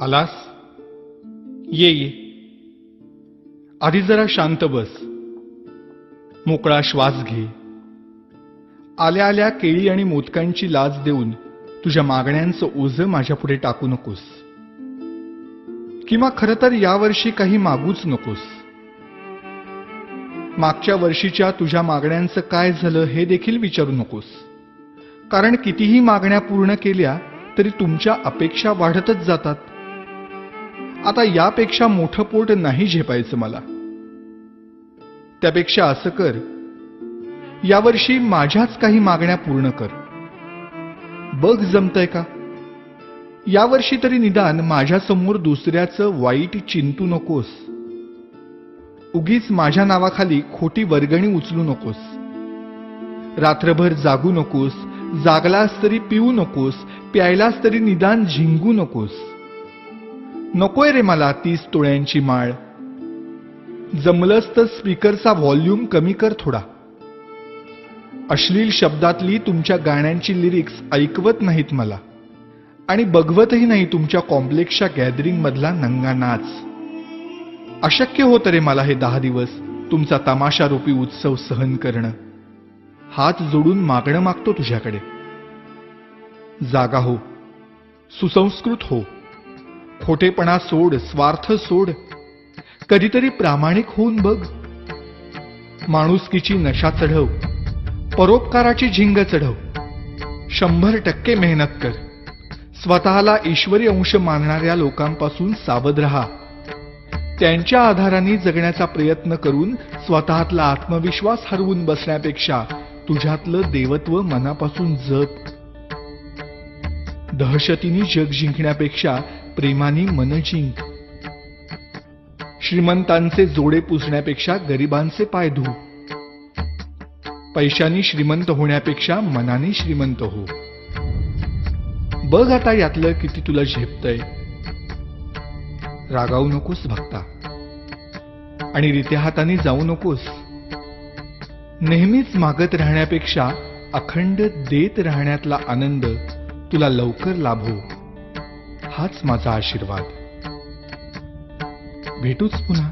आलास? ये ये. आधी जरा शांत बस. मोकळा श्वास घे. आल्या आल्या केळी आणि मोदकांची लाच देऊन तुझ्या मागण्यांचं ओझं माझ्यापुढे टाकू नकोस. किंवा खरं तर यावर्षी काही मागूच नकोस. मागच्या वर्षीच्या तुझ्या मागण्यांचं काय झालं हे देखील विचारू नकोस. कारण कितीही मागण्या पूर्ण केल्या तरी तुमच्या अपेक्षा वाढतच जातात. आता यापेक्षा मोठं पोट नाही झेपायचं मला. त्यापेक्षा असं कर, यावर्षी माझ्याच काही मागण्या पूर्ण कर. बघ जमतंय का? यावर्षी तरी निदान माझ्यासमोर दुसऱ्याचं वाईट चिंतू नकोस. उगीच माझ्या नावाखाली खोटी वर्गणी उचलू नकोस. रात्रभर जागू नकोस. जागलास तरी पिऊ नकोस. प्यायलास तरी निदान झिंगू नकोस. नकोय रे मला 30 तोळ्यांची माळ. जमलंच तर स्पीकरचा व्हॉल्यूम कमी कर थोडा. अश्लील शब्दातली तुमच्या गाण्यांची लिरिक्स ऐकवत नाहीत मला. आणि बघवतही नाही तुमच्या कॉम्प्लेक्सच्या गॅदरिंग मधला नंगा नाच. अशक्य होतं रे मला हे 10 दिवस तुमचा तमाशारूपी उत्सव सहन करणं. हात जोडून मागणं मागतो तुझ्याकडे. जागा हो. सुसंस्कृत हो. खोटेपणा सोड. स्वार्थ सोड. कधीतरी प्रामाणिक होऊन बघ. माणुसकीची नशा चढव. परोपकाराची झिंग चढव. 100% मेहनत कर. स्वतःला ईश्वरी अंश मानणाऱ्या लोकांपासून सावध राहा. त्यांच्या आधाराने जगण्याचा प्रयत्न करून स्वतःतला आत्मविश्वास हरवून बसण्यापेक्षा तुझ्यातलं देवत्व मनापासून जप. दहशतीने जग जिंकण्यापेक्षा प्रेमाने मन जिंक. श्रीमंतांचे जोडे पुसण्यापेक्षा गरिबांचे पाय धु. पैशांनी श्रीमंत होण्यापेक्षा मनाने श्रीमंत हो. बघ आता यातलं किती तुला झेपतंय. रागावू नकोस भक्ता. आणि रित्या हाताने जाऊ नकोस. नेहमीच मागत राहण्यापेक्षा अखंड देत राहण्यातला आनंद तुला लवकर लाभो. हाच माझा आशीर्वाद. भेटूच पुन्हा.